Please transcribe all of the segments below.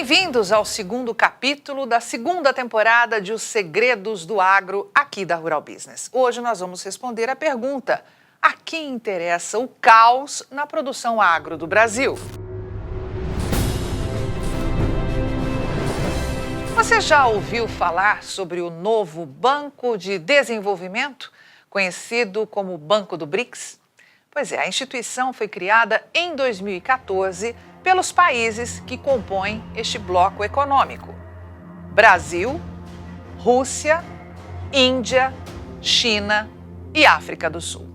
Bem-vindos ao segundo capítulo da segunda temporada de Os Segredos do Agro, aqui da Rural Business. Hoje nós vamos responder a pergunta: a quem interessa o caos na produção agro do Brasil? Você já ouviu falar sobre o novo Banco de Desenvolvimento, conhecido como Banco do BRICS? Pois é, a instituição foi criada em 2014 pelos países que compõem este bloco econômico: Brasil, Rússia, Índia, China e África do Sul.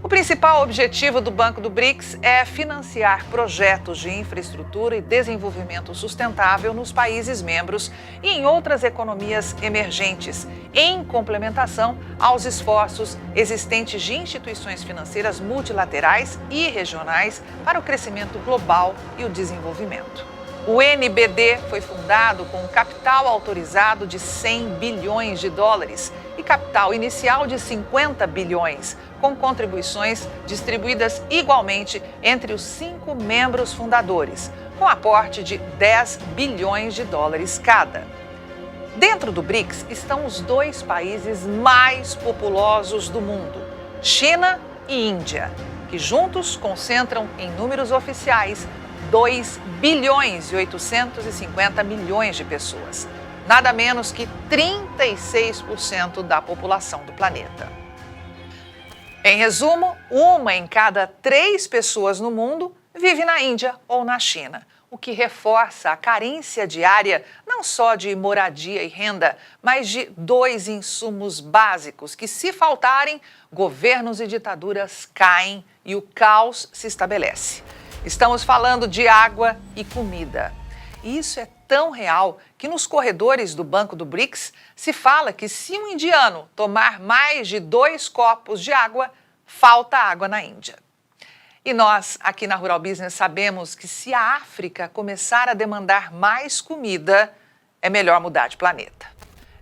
O principal objetivo do Banco do BRICS é financiar projetos de infraestrutura e desenvolvimento sustentável nos países membros e em outras economias emergentes, em complementação aos esforços existentes de instituições financeiras multilaterais e regionais para o crescimento global e o desenvolvimento. O NBD foi fundado com um capital autorizado de 100 bilhões de dólares e capital inicial de 50 bilhões, com contribuições distribuídas igualmente entre os 5 membros fundadores, com aporte de 10 bilhões de dólares cada. Dentro do BRICS estão os 2 países mais populosos do mundo, China e Índia, que juntos concentram em números oficiais 2 bilhões e 850 milhões de pessoas, nada menos que 36% da população do planeta. Em resumo, 1 em cada 3 pessoas no mundo vive na Índia ou na China, o que reforça a carência diária não só de moradia e renda, mas de 2 insumos básicos que, se faltarem, governos e ditaduras caem e o caos se estabelece. Estamos falando de água e comida. E isso é tão real que nos corredores do Banco do BRICS se fala que se um indiano tomar mais de 2 copos de água, falta água na Índia. E nós, aqui na Rural Business, sabemos que se a África começar a demandar mais comida, é melhor mudar de planeta.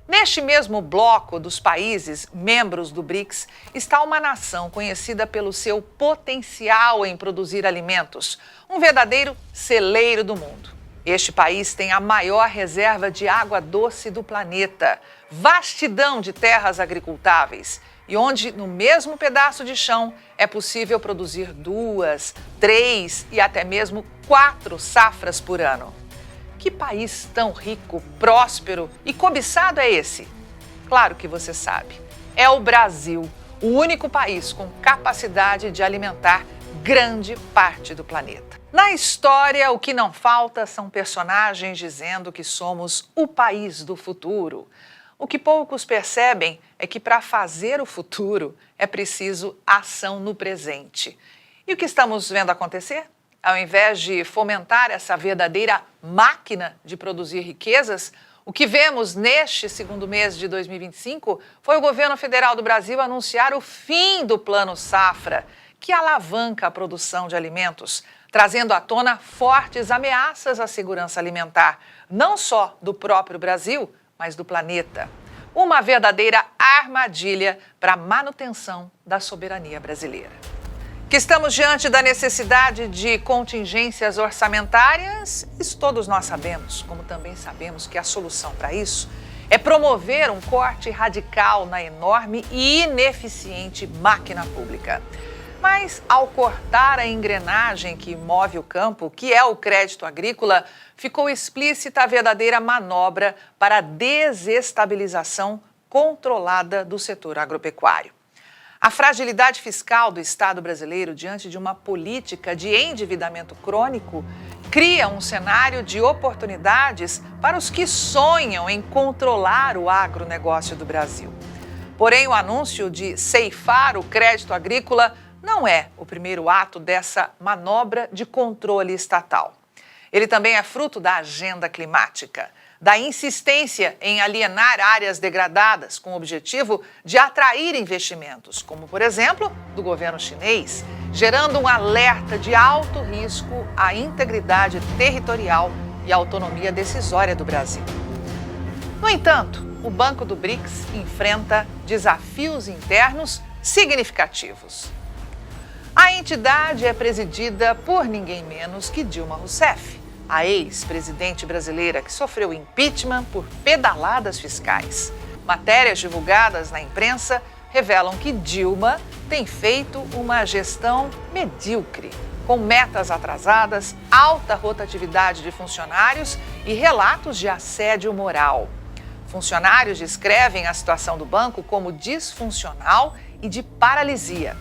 Neste mesmo bloco dos países membros do BRICS está uma nação conhecida pelo seu potencial em produzir alimentos, um verdadeiro celeiro do mundo. Este país tem a maior reserva de água doce do planeta, vastidão de terras agricultáveis e onde, no mesmo pedaço de chão, é possível produzir 2, 3 e até mesmo 4 safras por ano. Que país tão rico, próspero e cobiçado é esse? Claro que você sabe. É o Brasil, o único país com capacidade de alimentar grande parte do planeta. Na história, o que não falta são personagens dizendo que somos o país do futuro. O que poucos percebem é que para fazer o futuro é preciso ação no presente. E o que estamos vendo acontecer? Ao invés de fomentar essa verdadeira máquina de produzir riquezas, o que vemos neste segundo mês de 2025 foi o governo federal do Brasil anunciar o fim do Plano Safra, que alavanca a produção de alimentos, trazendo à tona fortes ameaças à segurança alimentar, não só do próprio Brasil, mas do planeta. Uma verdadeira armadilha para a manutenção da soberania brasileira. Que estamos diante da necessidade de contingências orçamentárias, isso todos nós sabemos, como também sabemos que a solução para isso é promover um corte radical na enorme e ineficiente máquina pública. Mas, ao cortar a engrenagem que move o campo, que é o crédito agrícola, ficou explícita a verdadeira manobra para a desestabilização controlada do setor agropecuário. A fragilidade fiscal do Estado brasileiro diante de uma política de endividamento crônico cria um cenário de oportunidades para os que sonham em controlar o agronegócio do Brasil. Porém, o anúncio de ceifar o crédito agrícola não é o primeiro ato dessa manobra de controle estatal. Ele também é fruto da agenda climática, da insistência em alienar áreas degradadas com o objetivo de atrair investimentos, como, por exemplo, do governo chinês, gerando um alerta de alto risco à integridade territorial e à autonomia decisória do Brasil. No entanto, o Banco do BRICS enfrenta desafios internos significativos. A A entidade é presidida por ninguém menos que Dilma Rousseff, a ex-presidente brasileira que sofreu impeachment por pedaladas fiscais. Matérias divulgadas na imprensa revelam que Dilma tem feito uma gestão medíocre, com metas atrasadas, alta rotatividade de funcionários e relatos de assédio moral. Funcionários descrevem a situação do banco como disfuncional e de paralisia.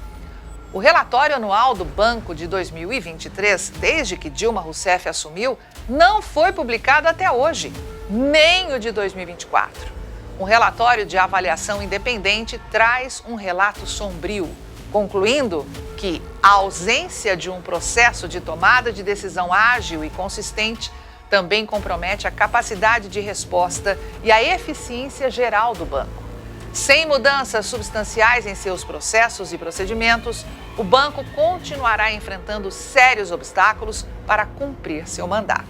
O relatório anual do banco de 2023, desde que Dilma Rousseff assumiu, não foi publicado até hoje, nem o de 2024. Um relatório de avaliação independente traz um relato sombrio, concluindo que a ausência de um processo de tomada de decisão ágil e consistente também compromete a capacidade de resposta e a eficiência geral do banco. Sem mudanças substanciais em seus processos e procedimentos, o banco continuará enfrentando sérios obstáculos para cumprir seu mandato.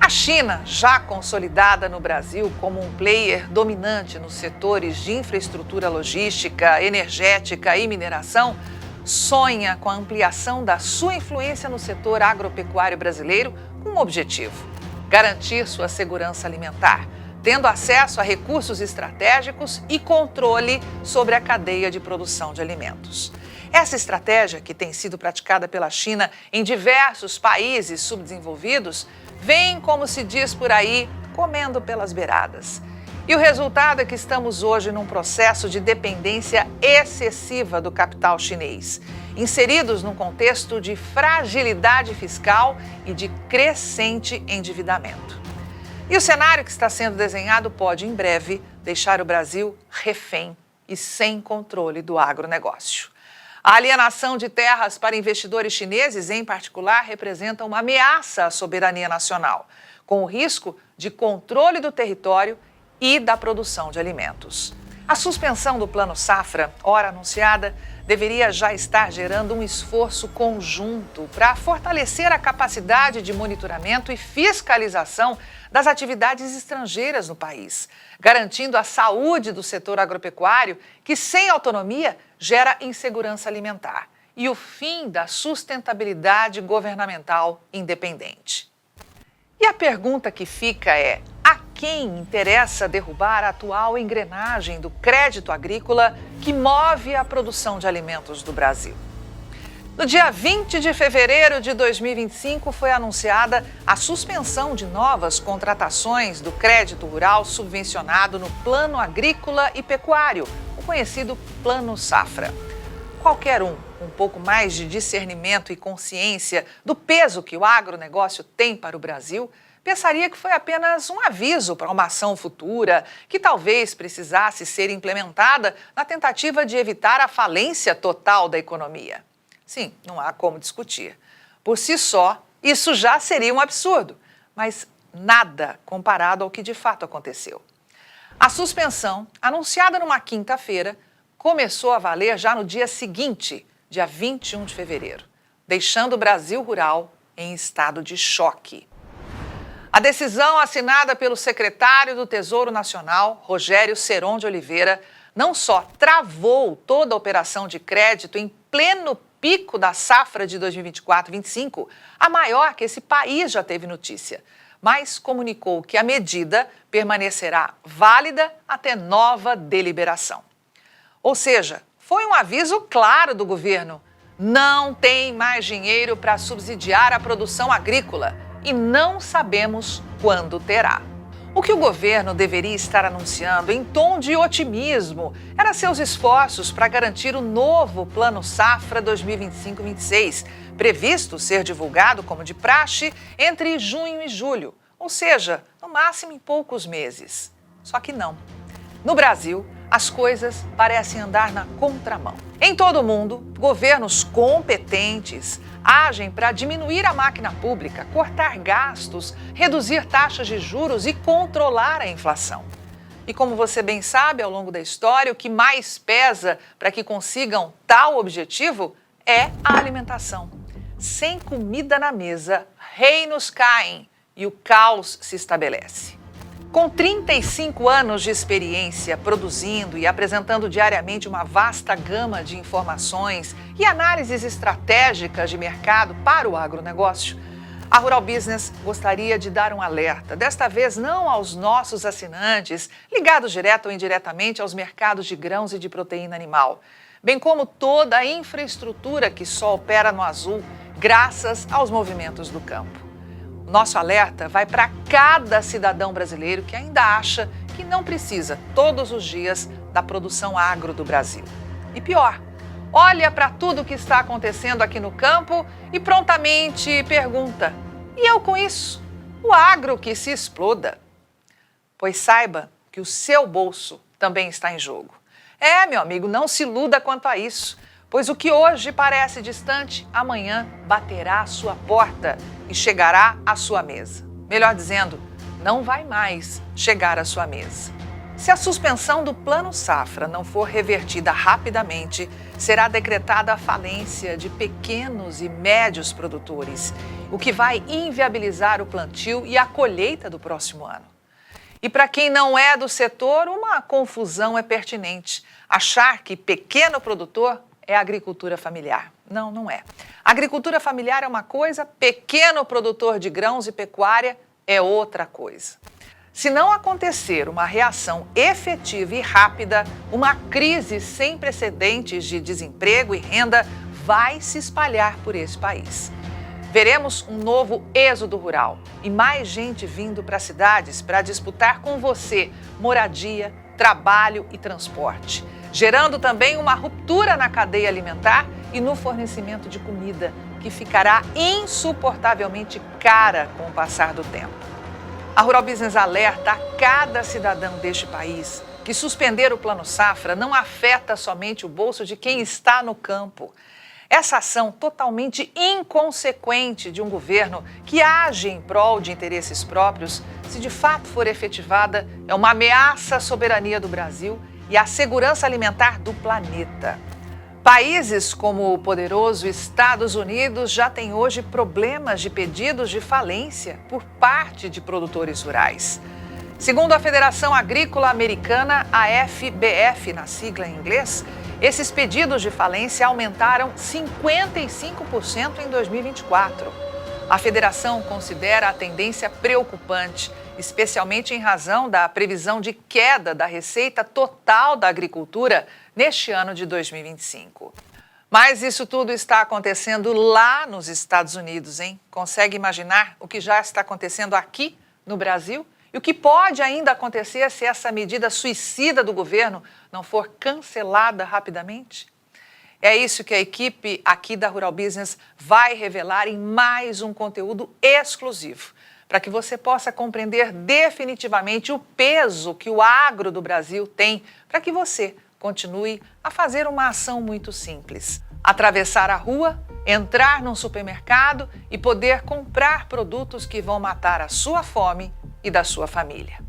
A China, já consolidada no Brasil como um player dominante nos setores de infraestrutura logística, energética e mineração, sonha com a ampliação da sua influência no setor agropecuário brasileiro com um objetivo: garantir sua segurança alimentar, tendo acesso a recursos estratégicos e controle sobre a cadeia de produção de alimentos. Essa estratégia, que tem sido praticada pela China em diversos países subdesenvolvidos, vem, como se diz por aí, comendo pelas beiradas. E o resultado é que estamos hoje num processo de dependência excessiva do capital chinês, inseridos num contexto de fragilidade fiscal e de crescente endividamento. E o cenário que está sendo desenhado pode, em breve, deixar o Brasil refém e sem controle do agronegócio. A alienação de terras para investidores chineses, em particular, representa uma ameaça à soberania nacional, com o risco de controle do território e da produção de alimentos. A suspensão do Plano Safra, ora anunciada, deveria já estar gerando um esforço conjunto para fortalecer a capacidade de monitoramento e fiscalização das atividades estrangeiras no país, garantindo a saúde do setor agropecuário, que sem autonomia gera insegurança alimentar, e o fim da sustentabilidade governamental independente. E a pergunta que fica é: a quem interessa derrubar a atual engrenagem do crédito agrícola que move a produção de alimentos do Brasil? No dia 20 de fevereiro de 2025 foi anunciada a suspensão de novas contratações do crédito rural subvencionado no Plano Agrícola e Pecuário, o conhecido Plano Safra. Qualquer um pouco mais de discernimento e consciência do peso que o agronegócio tem para o Brasil pensaria que foi apenas um aviso para uma ação futura que talvez precisasse ser implementada na tentativa de evitar a falência total da economia. Sim, não há como discutir. Por si só, isso já seria um absurdo, mas nada comparado ao que de fato aconteceu. A suspensão, anunciada numa quinta-feira, começou a valer já no dia seguinte, dia 21 de fevereiro, deixando o Brasil rural em estado de choque. A decisão, assinada pelo secretário do Tesouro Nacional, Rogério Ceron de Oliveira, não só travou toda a operação de crédito em pleno pico da safra de 2024-25, a maior que esse país já teve notícia, mas comunicou que a medida permanecerá válida até nova deliberação. Ou seja, foi um aviso claro do governo: não tem mais dinheiro para subsidiar a produção agrícola e não sabemos quando terá. O que o governo deveria estar anunciando em tom de otimismo era seus esforços para garantir o novo Plano Safra 2025-26, previsto ser divulgado como de praxe entre junho e julho, ou seja, no máximo em poucos meses. Só que não. No Brasil, as coisas parecem andar na contramão. Em todo o mundo, governos competentes agem para diminuir a máquina pública, cortar gastos, reduzir taxas de juros e controlar a inflação. E como você bem sabe, ao longo da história, o que mais pesa para que consigam tal objetivo é a alimentação. Sem comida na mesa, reinos caem e o caos se estabelece. Com 35 anos de experiência produzindo e apresentando diariamente uma vasta gama de informações e análises estratégicas de mercado para o agronegócio, a Rural Business gostaria de dar um alerta, desta vez não aos nossos assinantes, ligados direto ou indiretamente aos mercados de grãos e de proteína animal, bem como toda a infraestrutura que só opera no azul, graças aos movimentos do campo. O nosso alerta vai para cada cidadão brasileiro que ainda acha que não precisa, todos os dias, da produção agro do Brasil. E pior, olha para tudo o que está acontecendo aqui no campo e prontamente pergunta: e eu com isso? O agro que se exploda. Pois saiba que o seu bolso também está em jogo. Meu amigo, não se iluda quanto a isso, pois o que hoje parece distante, amanhã baterá à sua porta e chegará à sua mesa. Melhor dizendo, não vai mais chegar à sua mesa. Se a suspensão do Plano Safra não for revertida rapidamente, será decretada a falência de pequenos e médios produtores, o que vai inviabilizar o plantio e a colheita do próximo ano. E para quem não é do setor, uma confusão é pertinente. Achar que pequeno produtor é agricultura familiar. Não, não é. Agricultura familiar é uma coisa, pequeno produtor de grãos e pecuária é outra coisa. Se não acontecer uma reação efetiva e rápida, uma crise sem precedentes de desemprego e renda vai se espalhar por esse país. Veremos um novo êxodo rural e mais gente vindo para as cidades para disputar com você moradia, trabalho e transporte, gerando também uma ruptura na cadeia alimentar e no fornecimento de comida, que ficará insuportavelmente cara com o passar do tempo. A Rural Business alerta a cada cidadão deste país que suspender o Plano Safra não afeta somente o bolso de quem está no campo. Essa ação totalmente inconsequente de um governo que age em prol de interesses próprios, se de fato for efetivada, é uma ameaça à soberania do Brasil e à segurança alimentar do planeta. Países como o poderoso Estados Unidos já têm hoje problemas de pedidos de falência por parte de produtores rurais. Segundo a Federação Agrícola Americana, a FBF, na sigla em inglês, esses pedidos de falência aumentaram 55% em 2024. A federação considera a tendência preocupante, especialmente em razão da previsão de queda da receita total da agricultura neste ano de 2025. Mas isso tudo está acontecendo lá nos Estados Unidos, hein? Consegue imaginar o que já está acontecendo aqui no Brasil? E o que pode ainda acontecer se essa medida suicida do governo não for cancelada rapidamente? É isso que a equipe aqui da Rural Business vai revelar em mais um conteúdo exclusivo, para que você possa compreender definitivamente o peso que o agro do Brasil tem, para que você continue a fazer uma ação muito simples: atravessar a rua, entrar num supermercado e poder comprar produtos que vão matar a sua fome e da sua família.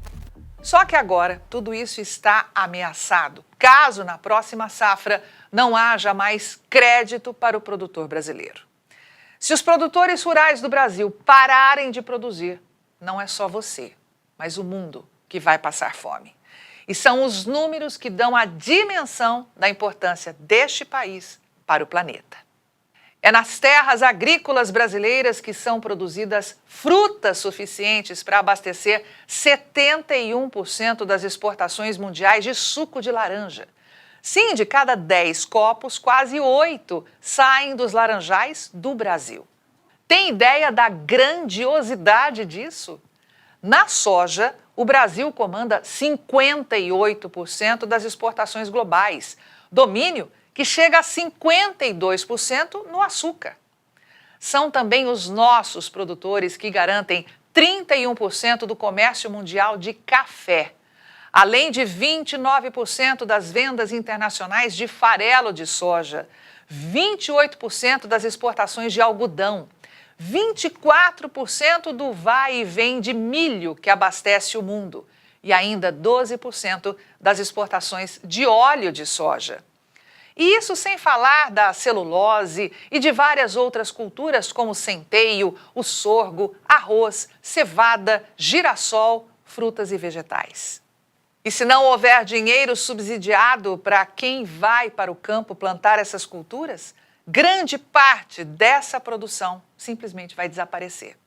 Só que agora tudo isso está ameaçado, caso na próxima safra não haja mais crédito para o produtor brasileiro. Se os produtores rurais do Brasil pararem de produzir, não é só você, mas o mundo que vai passar fome. E são os números que dão a dimensão da importância deste país para o planeta. É nas terras agrícolas brasileiras que são produzidas frutas suficientes para abastecer 71% das exportações mundiais de suco de laranja. Sim, de cada 10 copos, quase 8 saem dos laranjais do Brasil. Tem ideia da grandiosidade disso? Na soja, o Brasil comanda 58% das exportações globais, domínio que chega a 52% no açúcar. São também os nossos produtores que garantem 31% do comércio mundial de café, além de 29% das vendas internacionais de farelo de soja, 28% das exportações de algodão, 24% do vai e vem de milho que abastece o mundo e ainda 12% das exportações de óleo de soja. E isso sem falar da celulose e de várias outras culturas como o centeio, o sorgo, arroz, cevada, girassol, frutas e vegetais. E se não houver dinheiro subsidiado para quem vai para o campo plantar essas culturas, grande parte dessa produção simplesmente vai desaparecer.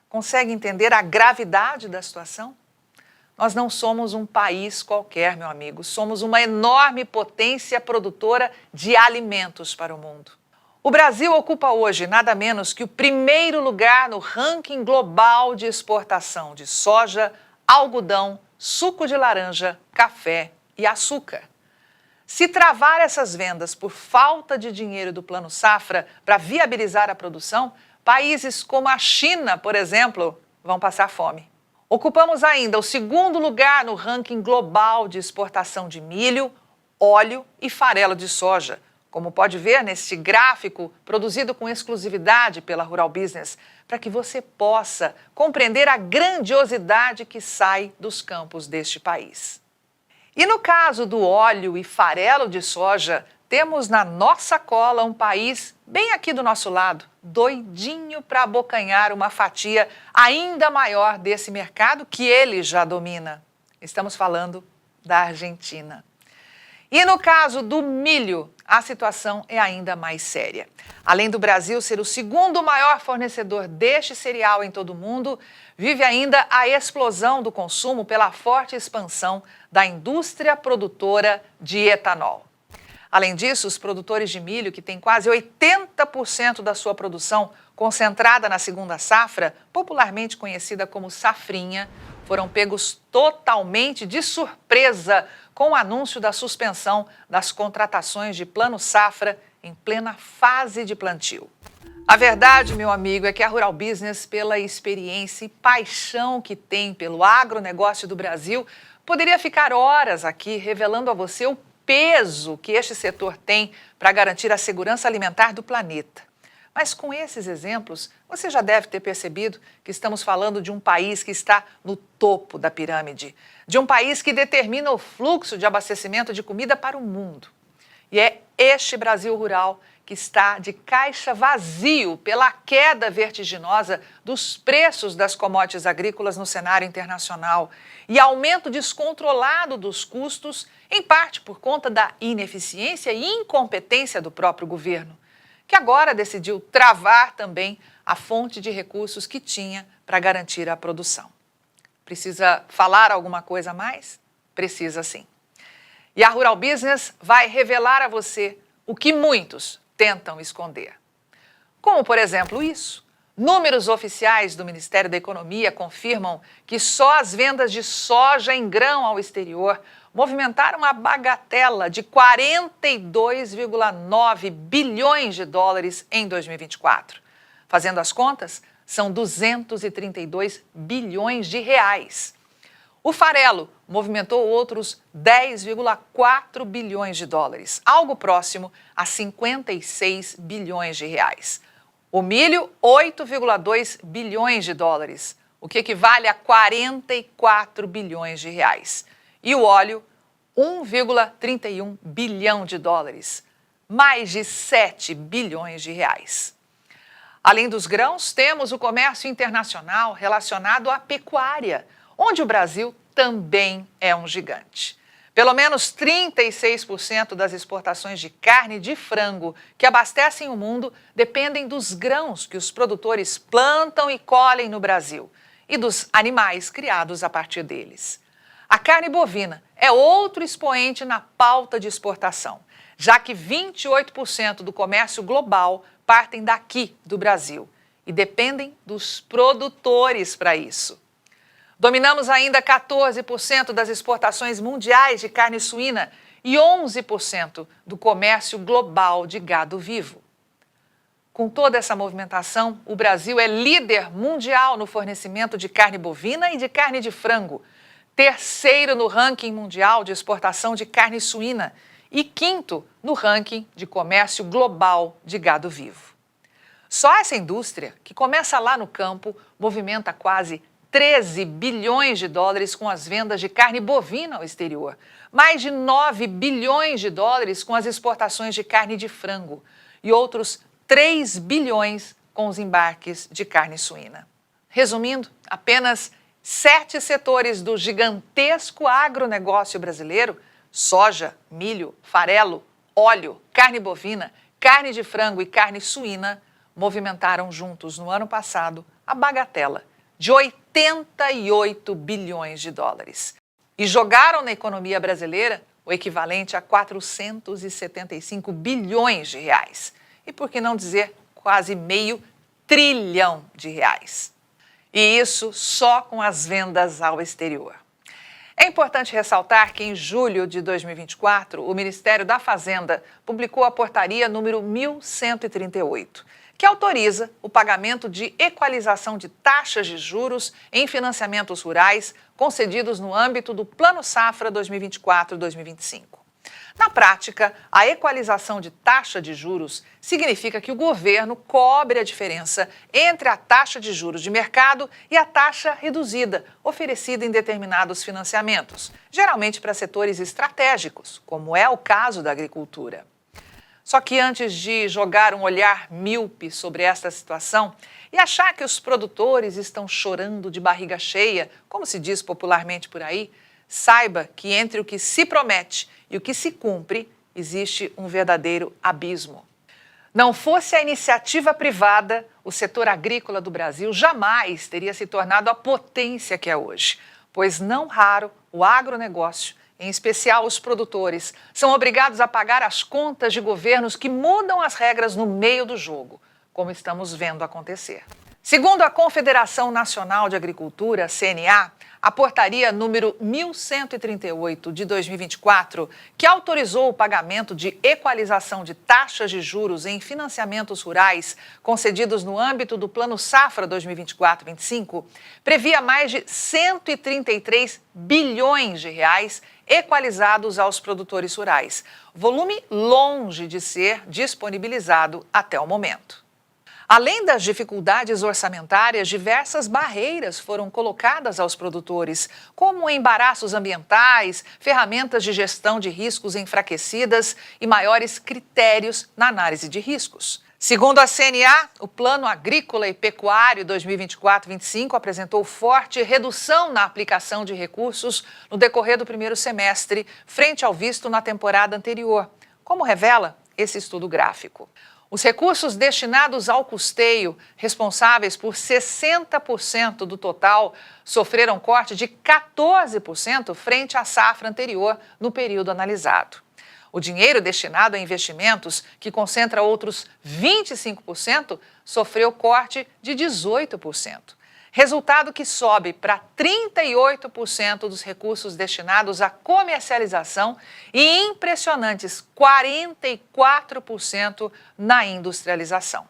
Consegue entender a gravidade da situação? Nós não somos um país qualquer, meu amigo. Somos uma enorme potência produtora de alimentos para o mundo. O Brasil ocupa hoje nada menos que o primeiro lugar no ranking global de exportação de soja, algodão, suco de laranja, café e açúcar. Se travar essas vendas por falta de dinheiro do Plano Safra para viabilizar a produção, países como a China, por exemplo, vão passar fome. Ocupamos ainda o segundo lugar no ranking global de exportação de milho, óleo e farelo de soja, como pode ver neste gráfico produzido com exclusividade pela Rural Business, para que você possa compreender a grandiosidade que sai dos campos deste país. E no caso do óleo e farelo de soja, temos na nossa cola um país bem aqui do nosso lado, doidinho para abocanhar uma fatia ainda maior desse mercado que ele já domina. Estamos falando da Argentina. E no caso do milho, a situação é ainda mais séria. Além do Brasil ser o segundo maior fornecedor deste cereal em todo o mundo, vive ainda a explosão do consumo pela forte expansão da indústria produtora de etanol. Além disso, os produtores de milho, que têm quase 80% da sua produção concentrada na segunda safra, popularmente conhecida como safrinha, foram pegos totalmente de surpresa com o anúncio da suspensão das contratações de Plano Safra em plena fase de plantio. A verdade, meu amigo, é que a Rural Business, pela experiência e paixão que tem pelo agronegócio do Brasil, poderia ficar horas aqui revelando a você o peso que este setor tem para garantir a segurança alimentar do planeta. Mas com esses exemplos, você já deve ter percebido que estamos falando de um país que está no topo da pirâmide, de um país que determina o fluxo de abastecimento de comida para o mundo. E é este Brasil rural que está de caixa vazio pela queda vertiginosa dos preços das commodities agrícolas no cenário internacional e aumento descontrolado dos custos, em parte por conta da ineficiência e incompetência do próprio governo, que agora decidiu travar também a fonte de recursos que tinha para garantir a produção. Precisa falar alguma coisa a mais? Precisa sim. E a Rural Business vai revelar a você o que muitos tentam esconder. Como, por exemplo, isso. Números oficiais do Ministério da Economia confirmam que só as vendas de soja em grão ao exterior movimentaram a bagatela de 42,9 bilhões de dólares em 2024. Fazendo as contas, são 232 bilhões de reais. O farelo movimentou outros 10,4 bilhões de dólares, algo próximo a 56 bilhões de reais. O milho, 8,2 bilhões de dólares, o que equivale a 44 bilhões de reais. E o óleo, 1,31 bilhão de dólares, mais de 7 bilhões de reais. Além dos grãos, temos o comércio internacional relacionado à pecuária, onde o Brasil também é um gigante. Pelo menos 36% das exportações de carne de frango que abastecem o mundo dependem dos grãos que os produtores plantam e colhem no Brasil e dos animais criados a partir deles. A carne bovina é outro expoente na pauta de exportação, já que 28% do comércio global partem daqui, do Brasil, e dependem dos produtores para isso. Dominamos ainda 14% das exportações mundiais de carne suína e 11% do comércio global de gado vivo. Com toda essa movimentação, o Brasil é líder mundial no fornecimento de carne bovina e de carne de frango, terceiro no ranking mundial de exportação de carne suína e quinto no ranking de comércio global de gado vivo. Só essa indústria, que começa lá no campo, movimenta quase 13 bilhões de dólares com as vendas de carne bovina ao exterior, mais de 9 bilhões de dólares com as exportações de carne de frango e outros 3 bilhões com os embarques de carne suína. Resumindo, apenas 7 setores do gigantesco agronegócio brasileiro, soja, milho, farelo, óleo, carne bovina, carne de frango e carne suína, movimentaram juntos no ano passado a bagatela de 88 bilhões de dólares. E jogaram na economia brasileira o equivalente a 475 bilhões de reais. E por que não dizer quase meio trilhão de reais. E isso só com as vendas ao exterior. É importante ressaltar que em julho de 2024, o Ministério da Fazenda publicou a portaria número 1138, que autoriza o pagamento de equalização de taxas de juros em financiamentos rurais concedidos no âmbito do Plano Safra 2024-2025. Na prática, a equalização de taxa de juros significa que o governo cobre a diferença entre a taxa de juros de mercado e a taxa reduzida oferecida em determinados financiamentos, geralmente para setores estratégicos, como é o caso da agricultura. Só que antes de jogar um olhar míope sobre esta situação e achar que os produtores estão chorando de barriga cheia, como se diz popularmente por aí, saiba que entre o que se promete e o que se cumpre, existe um verdadeiro abismo. Não fosse a iniciativa privada, o setor agrícola do Brasil jamais teria se tornado a potência que é hoje, pois não raro o agronegócio, em especial os produtores, são obrigados a pagar as contas de governos que mudam as regras no meio do jogo, como estamos vendo acontecer. Segundo a Confederação Nacional de Agricultura, CNA, a portaria número 1138 de 2024, que autorizou o pagamento de equalização de taxas de juros em financiamentos rurais concedidos no âmbito do Plano Safra 2024-25, previa mais de 133 bilhões de reais equalizados aos produtores rurais, volume longe de ser disponibilizado até o momento. Além das dificuldades orçamentárias, diversas barreiras foram colocadas aos produtores, como embaraços ambientais, ferramentas de gestão de riscos enfraquecidas e maiores critérios na análise de riscos. Segundo a CNA, o Plano Agrícola e Pecuário 2024-25 apresentou forte redução na aplicação de recursos no decorrer do primeiro semestre, frente ao visto na temporada anterior, como revela esse estudo gráfico. Os recursos destinados ao custeio, responsáveis por 60% do total, sofreram corte de 14% frente à safra anterior no período analisado. O dinheiro destinado a investimentos, que concentra outros 25%, sofreu corte de 18%. Resultado que sobe para 38% dos recursos destinados à comercialização e impressionantes 44% na industrialização.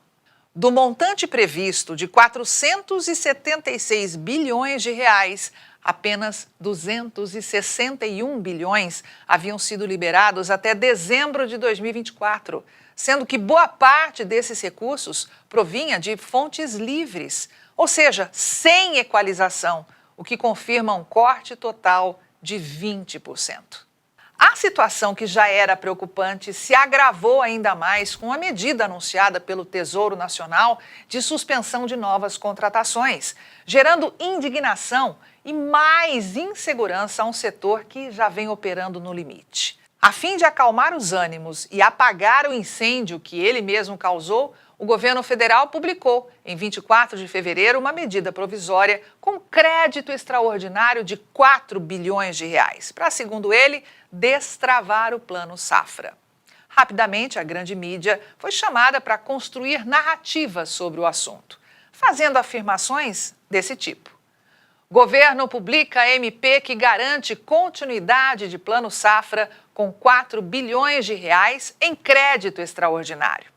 Do montante previsto de 476 bilhões de reais, apenas 261 bilhões haviam sido liberados até dezembro de 2024, sendo que boa parte desses recursos provinha de fontes livres, ou seja, sem equalização, o que confirma um corte total de 20%. A situação, que já era preocupante, se agravou ainda mais com a medida anunciada pelo Tesouro Nacional de suspensão de novas contratações, gerando indignação e mais insegurança a um setor que já vem operando no limite. A fim de acalmar os ânimos e apagar o incêndio que ele mesmo causou, o governo federal publicou, em 24 de fevereiro, uma medida provisória com crédito extraordinário de 4 bilhões de reais, para, segundo ele, destravar o Plano Safra. Rapidamente, a grande mídia foi chamada para construir narrativas sobre o assunto, fazendo afirmações desse tipo. Governo publica MP que garante continuidade de Plano Safra com 4 bilhões de reais em crédito extraordinário.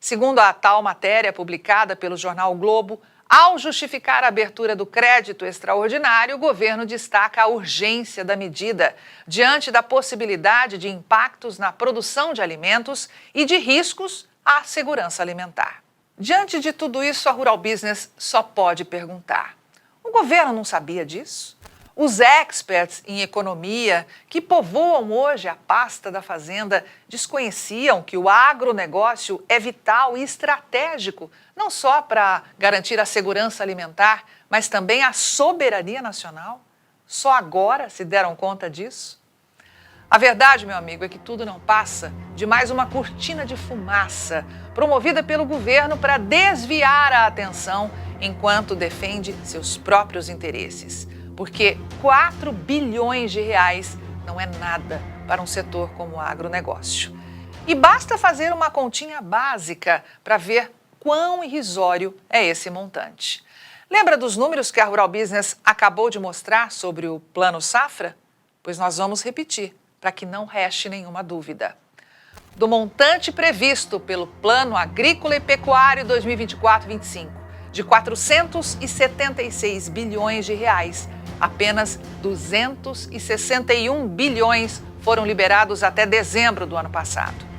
Segundo a tal matéria publicada pelo jornal o Globo, ao justificar a abertura do crédito extraordinário, o governo destaca a urgência da medida diante da possibilidade de impactos na produção de alimentos e de riscos à segurança alimentar. Diante de tudo isso, a Rural Business só pode perguntar: o governo não sabia disso? Os experts em economia que povoam hoje a pasta da Fazenda desconheciam que o agronegócio é vital e estratégico, não só para garantir a segurança alimentar, mas também a soberania nacional. Só agora se deram conta disso? A verdade, meu amigo, é que tudo não passa de mais uma cortina de fumaça promovida pelo governo para desviar a atenção enquanto defende seus próprios interesses. Porque 4 bilhões de reais não é nada para um setor como o agronegócio. E basta fazer uma continha básica para ver quão irrisório é esse montante. Lembra dos números que a Rural Business acabou de mostrar sobre o Plano Safra? Pois nós vamos repetir, para que não reste nenhuma dúvida. Do montante previsto pelo Plano Agrícola e Pecuário 2024-25, de 476 bilhões de reais, apenas 261 bilhões foram liberados até dezembro do ano passado.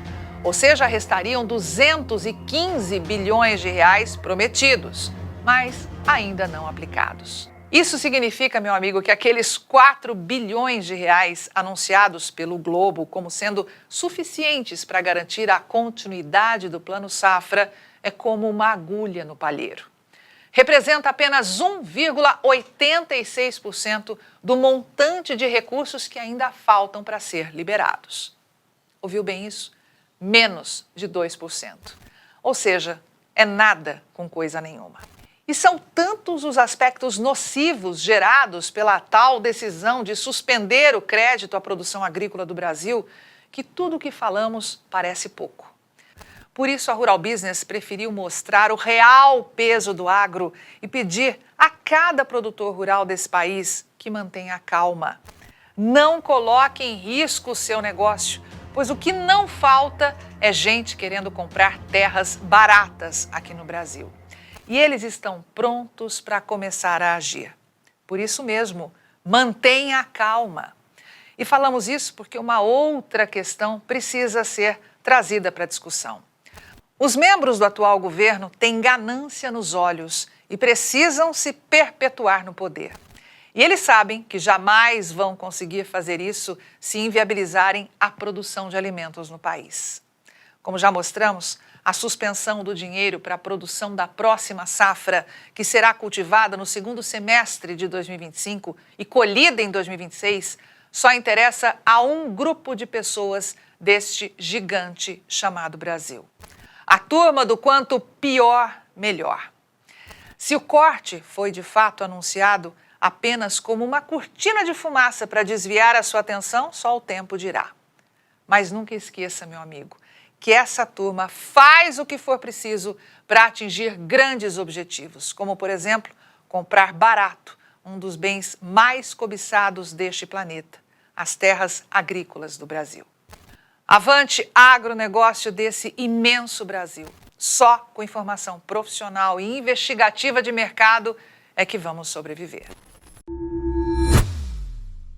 Ou seja, restariam 215 bilhões de reais prometidos, mas ainda não aplicados. Isso significa, meu amigo, que aqueles 4 bilhões de reais anunciados pelo Globo como sendo suficientes para garantir a continuidade do Plano Safra é como uma agulha no palheiro. Representa apenas 1,86% do montante de recursos que ainda faltam para ser liberados. Ouviu bem isso? Menos de 2%. Ou seja, é nada com coisa nenhuma. E são tantos os aspectos nocivos gerados pela tal decisão de suspender o crédito à produção agrícola do Brasil que tudo o que falamos parece pouco. Por isso, a Rural Business preferiu mostrar o real peso do agro e pedir a cada produtor rural desse país que mantenha calma. Não coloque em risco o seu negócio, pois o que não falta é gente querendo comprar terras baratas aqui no Brasil. E eles estão prontos para começar a agir. Por isso mesmo, mantenha a calma. E falamos isso porque uma outra questão precisa ser trazida para discussão. Os membros do atual governo têm ganância nos olhos e precisam se perpetuar no poder. E eles sabem que jamais vão conseguir fazer isso se inviabilizarem a produção de alimentos no país. Como já mostramos, a suspensão do dinheiro para a produção da próxima safra, que será cultivada no segundo semestre de 2025 e colhida em 2026, só interessa a um grupo de pessoas deste gigante chamado Brasil. A turma do quanto pior, melhor. Se o corte foi de fato anunciado apenas como uma cortina de fumaça para desviar a sua atenção, só o tempo dirá. Mas nunca esqueça, meu amigo, que essa turma faz o que for preciso para atingir grandes objetivos, como, por exemplo, comprar barato um dos bens mais cobiçados deste planeta, as terras agrícolas do Brasil. Avante agronegócio desse imenso Brasil. Só com informação profissional e investigativa de mercado é que vamos sobreviver.